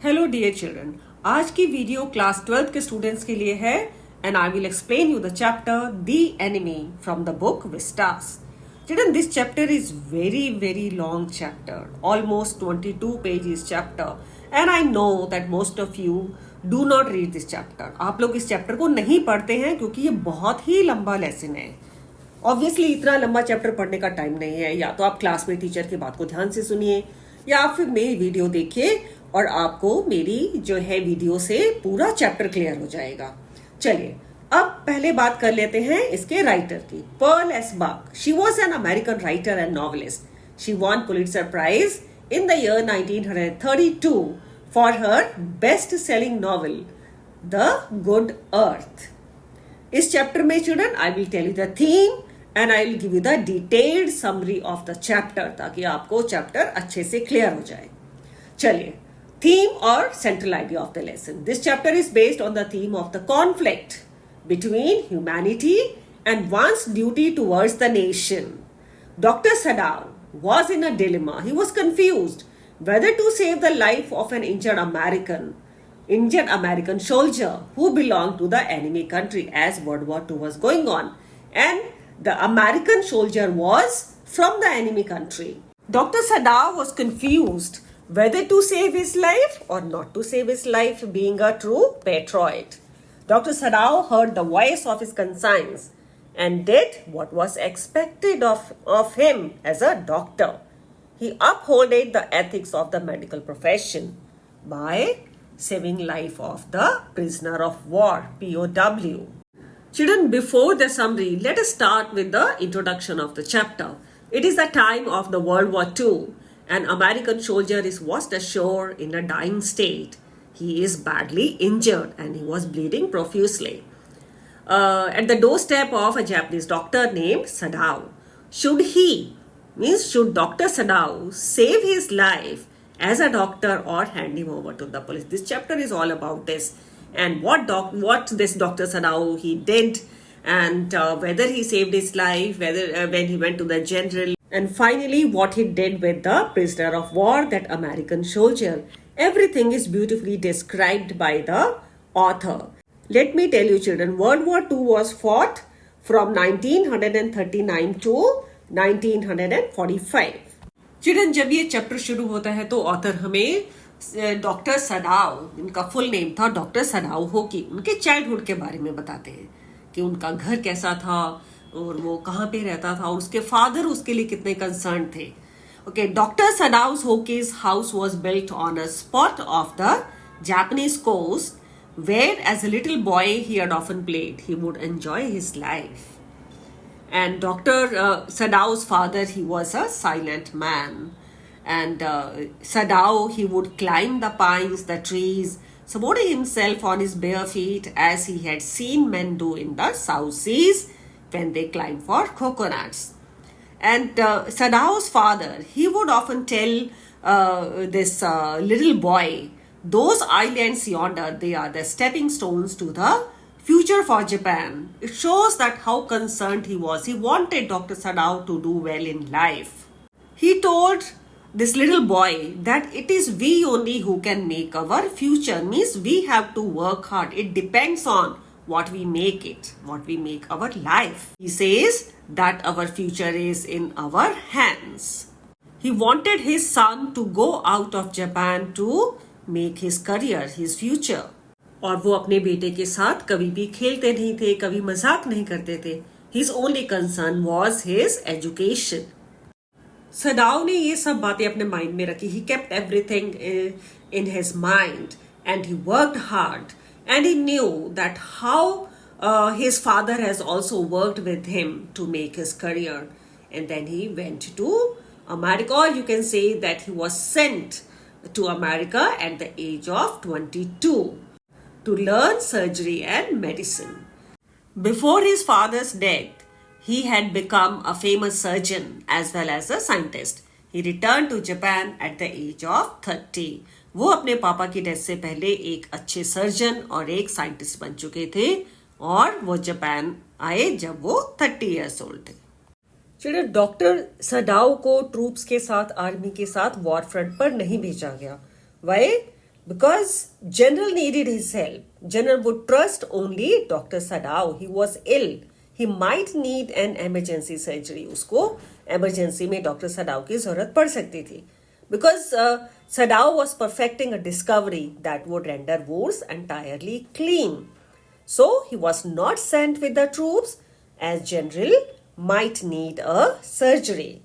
Hello dear children, आज की video class 12th के स्टूडेंट्स के लिए है and I will explain you the chapter the enemy from the book Vistas. Children, this chapter is very long chapter, almost 22 pages chapter, and I know that most of you do not read this chapter. आप लोग इस chapter को नहीं पढ़ते हैं क्योंकि ये बहुत ही लंबा लेसन है. ऑब्वियसली इतना लंबा चैप्टर पढ़ने का टाइम नहीं है. या तो आप क्लास में टीचर की बात को ध्यान से सुनिए या फिर मेरी वीडियो देखिए और आपको मेरी जो है वीडियो से पूरा चैप्टर क्लियर हो जाएगा. चलिए अब पहले बात कर लेते हैं इसके राइटर की. Pearl S Buck. She was an American writer and novelist. She won Pulitzer Prize in the year 1932 for her best selling novel The Good Earth. इस चैप्टर में children I will tell you the theme and I will give you the detailed summary of the chapter ताकि आपको chapter अच्छे से clear हो जाए. चलिए, theme or central idea of the lesson. This chapter is based on the theme of the conflict between humanity and one's duty towards the nation. Dr. Sadao was in a dilemma. He was confused whether to save the life of an injured American soldier who belonged to the enemy country as World War II was going on. And the American soldier was from the enemy country. Dr. Sadao was confused whether to save his life or not to save his life, being a true patriot. Dr. Sadao heard the voice of his conscience and did what was expected of him as a doctor. He upholded the ethics of the medical profession by saving life of the prisoner of war, POW. Children, before the summary, let us start with the introduction of the chapter. It is the time of the World War II. An American soldier is washed ashore in a dying state. He is badly injured and he was bleeding profusely. At the doorstep of a Japanese doctor named Sadao. Should Dr. Sadao save his life as a doctor or hand him over to the police? This chapter is all about this and what this Dr. Sadao he did and whether he saved his life, whether when he went to the general. And finally, what he did with the prisoner of war, that American soldier. Everything is beautifully described by the author. Let me tell you, children, World War II was fought from 1939 to 1945. Children, जब ये chapter शुरू होता है तो author हमें doctor Sadao, इनका full name था doctor Sadao होकी, उनके चाइल्डहुड के बारे में बताते हैं कि उनका घर कैसा था और वो कहाँ पे रहता था और उसके फादर उसके लिए कितने कंसर्न थे. ओके, डॉक्टर सडाउस होकी's house was built on a spot of the Japanese coast where as a little boy he had often played. He would enjoy his life. And Dr. Sadao's father, he was a silent man. And Sadao, he would climb the pines, the trees, supporting himself on his bare feet as he had seen men do in the South Seas when they climb for coconuts. And Sadao's father, he would often tell this little boy, those islands yonder, they are the stepping stones to the future for Japan. It shows that how concerned he was. He wanted Dr. Sadao to do well in life. He told this little boy that it is we only who can make our future. Means we have to work hard. It depends on what we make it, what we make our life. He says that our future is in our hands. He wanted his son to go out of Japan to make his career, his future. और वो अपने बेटे के साथ कभी भी खेलते नहीं थे, कभी मजाक नहीं करते थे. His only concern was his education. सदाओ ने ये सब बातें अपने माइंड में रखी. He kept everything in his mind and he worked hard. And he knew that how his father has also worked with him to make his career. And then he went to America. Or you can say that he was sent to America at the age of 22 to learn surgery and medicine. Before his father's death, he had become a famous surgeon as well as a scientist. He returned to Japan at the age of 30. वो अपने पापा की death से पहले एक अच्छे surgeon और एक साइंटिस्ट बन चुके थे और वो जापान आए जब वो 30 इयर्स ओल्ड थे. चलिए, डॉक्टर सडाओ को ट्रूप्स के साथ, आर्मी के साथ वॉर फ्रंट पर नहीं भेजा गया. Y? Because General needed his help. General would trust only Dr. Sadao. He was ill. He might need an emergency surgery. उसको emergency में Dr. Sadao की जरूरत पड़ सकती थी. Because Sadao was perfecting a discovery that would render wounds entirely clean. So he was not sent with the troops as General might need a surgery.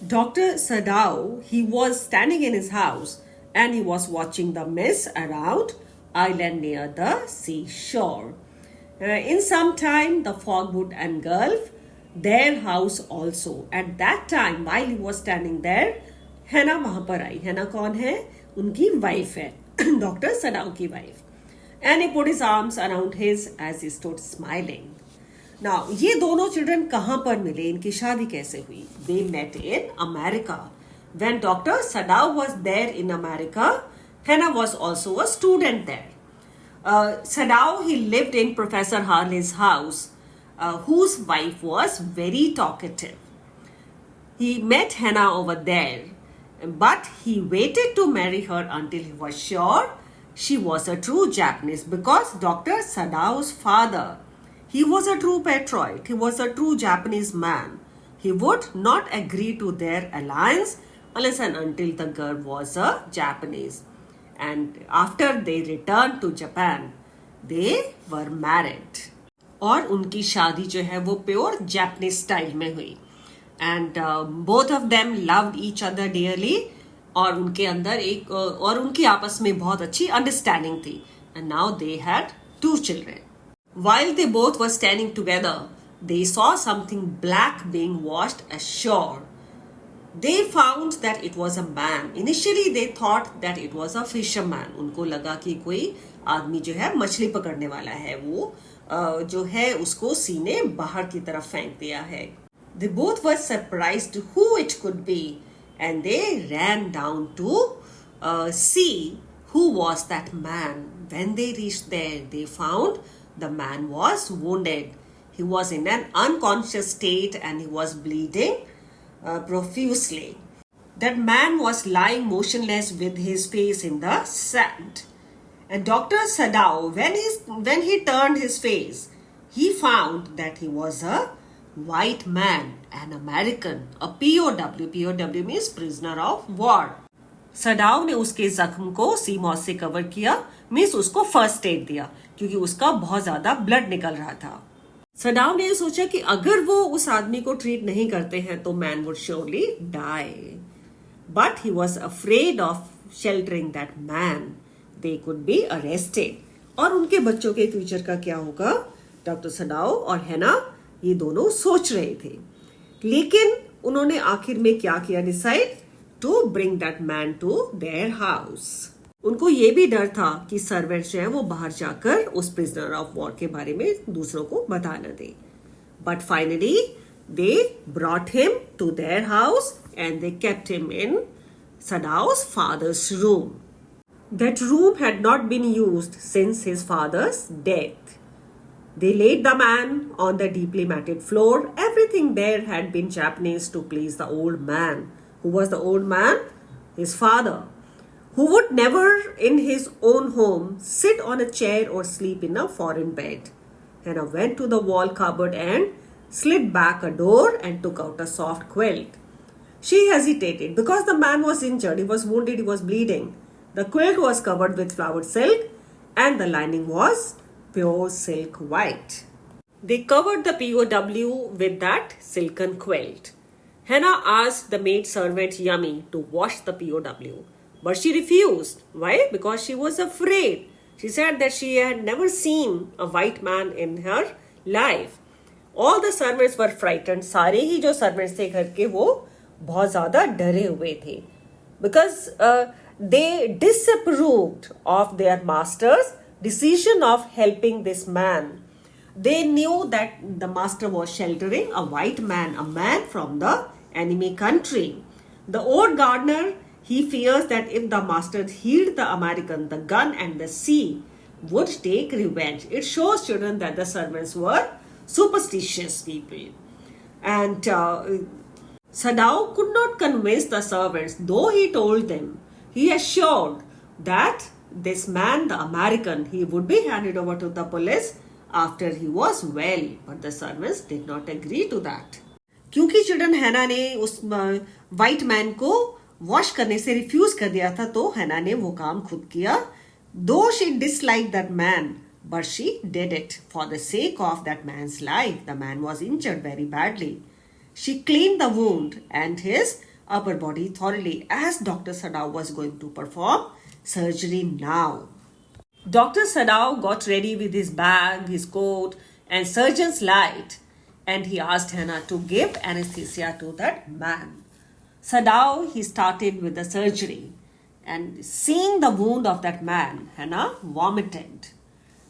Dr. Sadao, he was standing in his house and he was watching the mist around island near the seashore. In some time, the fog would engulf their house also. At that time, while he was standing there, Hannah वहां पर आई. Hannah कौन है? उनकी wife है. Dr. Sadao की wife. And he put his arms around his as he stood smiling. Now, ये दोनों children कहाँ पर मिले? इनकी शादी कैसे हुई? They met in America. When Dr. Sadao was there in America, Hannah was also a student there. Sadao, he lived in Professor Harley's house, whose wife was very talkative. He met Hannah over there, but he waited to marry her until he was sure she was a true Japanese, because Dr. Sadao's father, he was a true patriot. He was a true Japanese man. He would not agree to their alliance unless and until the girl was a Japanese. And after they returned to Japan, they were married. और उनकी शादी जो है वो pure Japanese style में हुई. And both of them loved each other dearly. और उनके अंदर एक और उनकी आपस में बहुत अच्छी understanding थी. And now they had 2 children. While they both were standing together, they saw something black being washed ashore. They found that it was a man. Initially, they thought that it was a fisherman. उनको लगा कि कोई आदमी जो है मछली पकड़ने वाला है, वो जो है उसको सीने बाहर की तरफ फेंक दिया है. They both were surprised who it could be, and they ran down to see who was that man. When they reached there, they found the man was wounded. He was in an unconscious state and he was bleeding profusely. That man was lying motionless with his face in the sand. And Dr. Sadao, when he turned his face, he found that he was a white man, an American, a POW. POW means prisoner of war. सडाव ने उसके जख्म को CMOS से cover किया, means उसको first aid दिया, क्योंकि उसका बहुत ज्यादा ब्लड निकल रहा था. सडाव ने सोचा कि अगर वो उस आदमी को ट्रीट नहीं करते हैं तो man would surely die. But he was afraid of sheltering that man. They could be arrested. और उनके बच्चों के फ्यूचर का क्या होगा, डॉक्टर सडाव और हैना ये दोनों सोच रहे थे. लेकिन उन्होंने आखिर में क्या किया decide, to bring that man to their house. उनको ये भी डर था कि सर्वेंट्स जो है वो बाहर जाकर उस प्रिजनर ऑफ वॉर के बारे में दूसरों को बता न दे. But finally they brought him to their house and they kept him in Sadao's father's room. That room had not been used since his father's death. They laid the man on the deeply matted floor. Everything there had been Japanese to please the old man. Who was the old man? His father, who would never in his own home sit on a chair or sleep in a foreign bed. Hannah went to the wall cupboard and slid back a door and took out a soft quilt. She hesitated because the man was injured, he was wounded, he was bleeding. The quilt was covered with flowered silk and the lining was pure silk white. They covered the POW with that silken quilt. Hannah asked the maid servant Yummy to wash the POW, but she refused. Why? Because she was afraid. She said that she had never seen a white man in her life. All the servants were frightened. सारे ही जो servants थे घर के वो बहुत ज़्यादा डरे हुए थे. Because they disapproved of their master's decision of helping this man. They knew that the master was sheltering a white man, a man from the enemy country. The old gardener, he fears that if the master healed the American, the gun and the sea would take revenge. It shows children that the servants were superstitious people. And Sadao could not convince the servants, though he told them. He assured that this man, the American, he would be handed over to the police after he was well, but the servants did not agree to that. क्योंकि children हैना ने उस white man को wash करने से refuse कर दिया था, तो हैना ने वो काम खुद किया. Though she disliked that man, but she did it for the sake of that man's life. The man was injured very badly. She cleaned the wound and his upper body thoroughly as Dr. Sadao was going to perform surgery now. Dr. Sadao got ready with his bag, his coat, and surgeon's light, and he asked Hannah to give anesthesia to that man. Sadao, he started with the surgery, and seeing the wound of that man, Hannah vomited.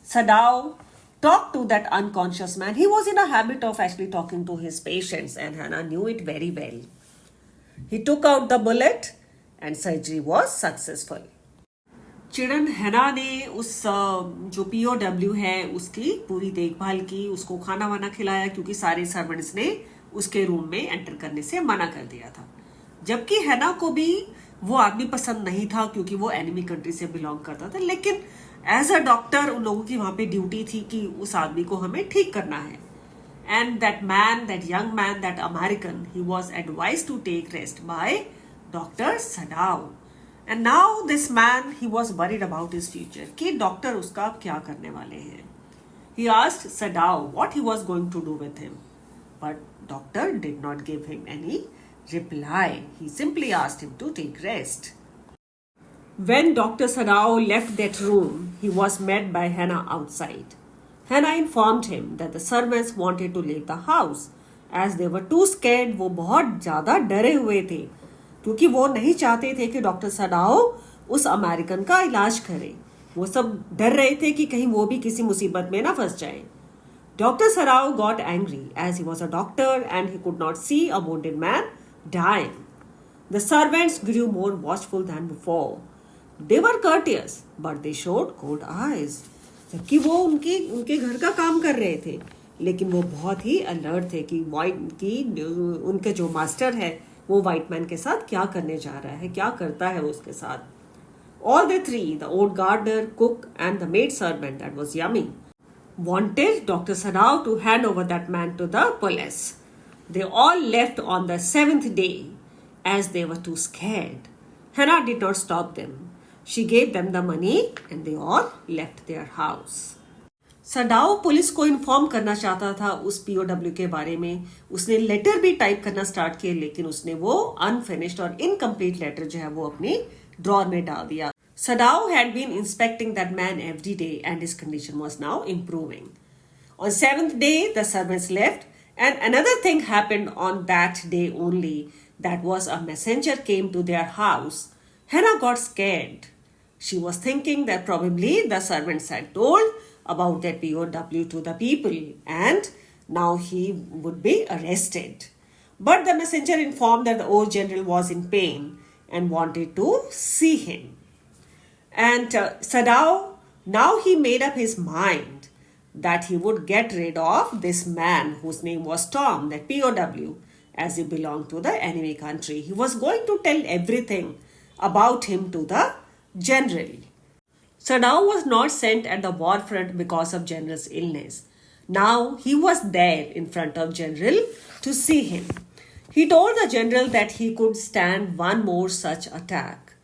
Sadao talked to that unconscious man. He was in a habit of actually talking to his patients, and Hannah knew it very well. He took out the bullet and surgery was successful. Children हैना ने उस जो POW है उसकी पूरी देखभाल की, उसको खाना वाना खिलाया, क्योंकि सारे सर्वेंट्स ने उसके रूम में एंटर करने से मना कर दिया था. जबकि हैना को भी वो आदमी पसंद नहीं था, क्योंकि वो एनिमी कंट्री से बिलोंग करता था. लेकिन एज अ डॉक्टर उन लोगों की वहां पे ड्यूटी थी कि उस आदमी को हमें ठीक करना है. And that man, that young man, that American, he was advised to take rest by Dr. Sadao. And now this man, he was worried about his future. कि डॉक्टर उसका क्या करने वाले हैं. He asked Sadao what he was going to do with him. But doctor did not give him any reply. He simply asked him to take rest. When Dr. Sadao left that room, he was met by Hannah outside. Hannah informed him that the servants wanted to leave the house as they were too scared. वो बहुत ज़्यादा डरे हुए थे, क्योंकि वो नहीं चाहते थे कि डॉक्टर सडाओ उस अमेरिकन का इलाज करे. वो सब डर रहे थे कि कहीं वो भी किसी मुसीबत में ना फंस जाए. Dr. Sadao got angry as he was a doctor and he could not see a wounded man dying. The servants grew more watchful than before. They were courteous, but they showed cold eyes. जबकि वो उनके घर का काम कर रहे थे, लेकिन वो बहुत ही अलर्ट थे कि उनके जो मास्टर है वो वाइट मैन के साथ क्या करने जा रहा है, क्या करता है वो उसके साथ. All the three, the old gardener, cook and the maid servant, that was Yummy, wanted Dr. Sadao to hand over that man to the police. They all left on the 7th day as they were too scared. Hannah did not stop them. She gave them the money and they all left their house. Sadao police को inform करना चाहता था उस POW के बारे में. उसने letter भी टाइप करना स्टार्ट किए, लेकिन उसने वो अनफिनिश्ड और इनकम्प्लीट लेटर जो है वो अपनी ड्रॉर में डाल दिया. Sadao had been inspecting that man every day and his condition was now improving. On 7th day, the servants left, and another thing happened on that day only. That was a messenger came to their house. Hannah got scared. She was thinking that probably the servants had told about that POW to the people and now he would be arrested. But the messenger informed that the old general was in pain and wanted to see him. And Sadao, now he made up his mind that he would get rid of this man whose name was Tom, that POW, as he belonged to the enemy country. He was going to tell everything about him to the general. Sadao was not sent at the war front because of general's illness. Now he was there in front of general to see him. He told the general that he could stand one more such attack.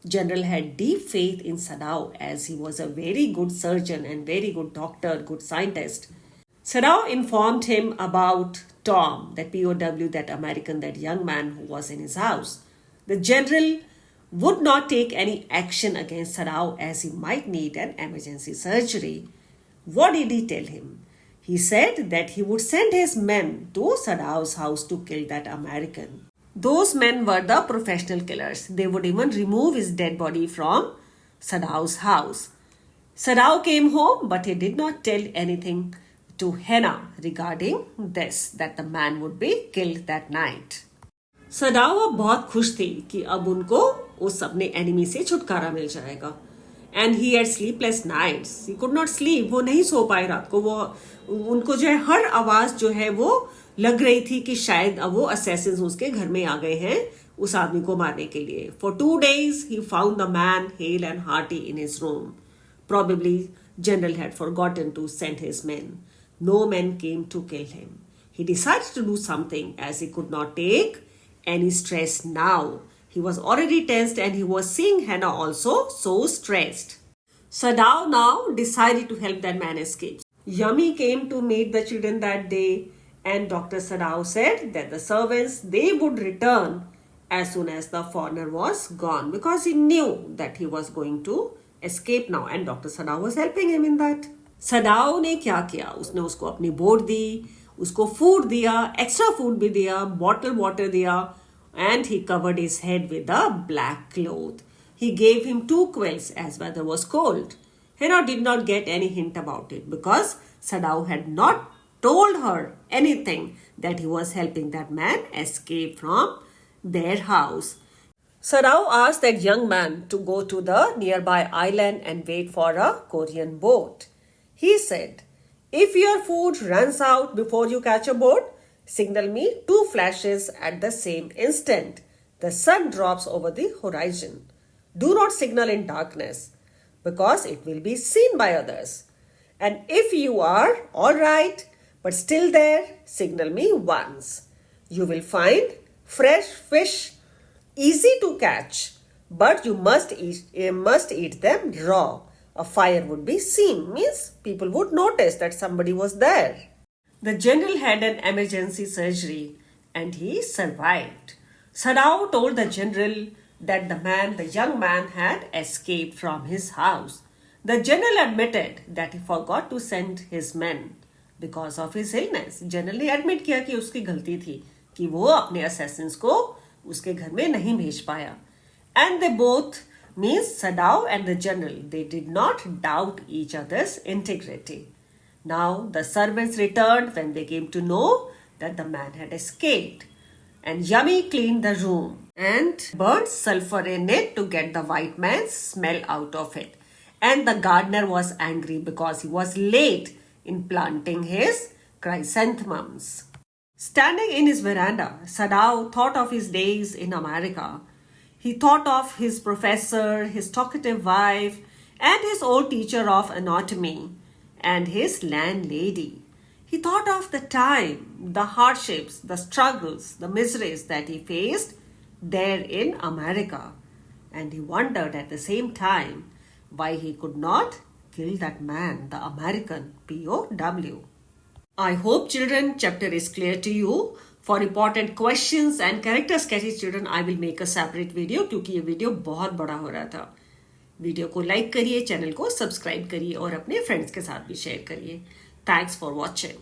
General had deep faith in Sadao as he was a very good surgeon and very good doctor, good scientist. Sadao informed him about Tom, that POW, that American, that young man who was in his house. The general would not take any action against Sadao as he might need an emergency surgery. What did he tell him? He said that he would send his men to Sadao's house to kill that American. Those men were the professional killers. They would even remove his dead body from Sadao's house. Sadao came home, but he did not tell anything to Hannah regarding this, that the man would be killed that night. Sadao अब बहुत खुश थी कि अब उनको उस अपने enemy से छुटकारा मिल जाएगा. And he had sleepless nights. He could not sleep. वो नहीं सो पाए रात को. वो उनको जो है हर आवाज जो है वो लग रही थी कि शायद अब वो असैसिन्स उसके घर में आ गए हैं उस आदमी को मारने के लिए. For 2 days he found the man hale and hearty in his room. Probably General had forgotten to send his men. No men came to kill him. He decided to do something as he could not take any stress now. He was already tensed and he was seeing Hannah also so stressed. Sadao now decided to help that man escape. Yummy came to meet the children that day, and Dr. Sadao said that the servants, they would return as soon as the foreigner was gone, because he knew that he was going to escape now, and Dr. Sadao was helping him in that. Sadao ने क्या किया? उसने उसको अपनी boat दी, उसको food दिया, extra food भी दिया, बॉटल वाटर दिया, and he covered his head with a black cloth. He gave him 2 quilts as weather was cold. Hannah did not get any hint about it because Sadao had not told her anything that he was helping that man escape from their house. Sadao asked that young man to go to the nearby island and wait for a Korean boat. He said, "If your food runs out before you catch a boat, signal me 2 flashes at the same instant. The sun drops over the horizon. Do not signal in darkness, because it will be seen by others. And if you are all right, but still there, signal me once. You will find fresh fish, easy to catch, but you must eat them raw. A fire would be seen," means people would notice that somebody was there. The general had an emergency surgery and he survived. Sadao told the general that the young man had escaped from his house. The general admitted that he forgot to send his men because of his illness. General ने admit किया कि उसकी गलती थी कि वो अपने assassins को उसके घर में नहीं भेज पाया. And they both, means Sadao and the general, they did not doubt each other's integrity. Now the servants returned when they came to know that the man had escaped. And Yummy cleaned the room and burned sulfur in it to get the white man's smell out of it. And the gardener was angry because he was late in planting his chrysanthemums. Standing in his veranda, Sadao thought of his days in America. He thought of his professor, his talkative wife, and his old teacher of anatomy, and his landlady. He thought of the time, the hardships, the struggles, the miseries that he faced there in America. And he wondered at the same time why he could not kill that man, the American POW. I hope, children, chapter is clear to you. For important questions and character sketches, children, I will make a separate video क्योंकि ये video बहुत बड़ा हो रहा था. Video को like करिए, channel को सब्सक्राइब करिए और अपने फ्रेंड्स के साथ भी शेयर करिए. Thanks for watching.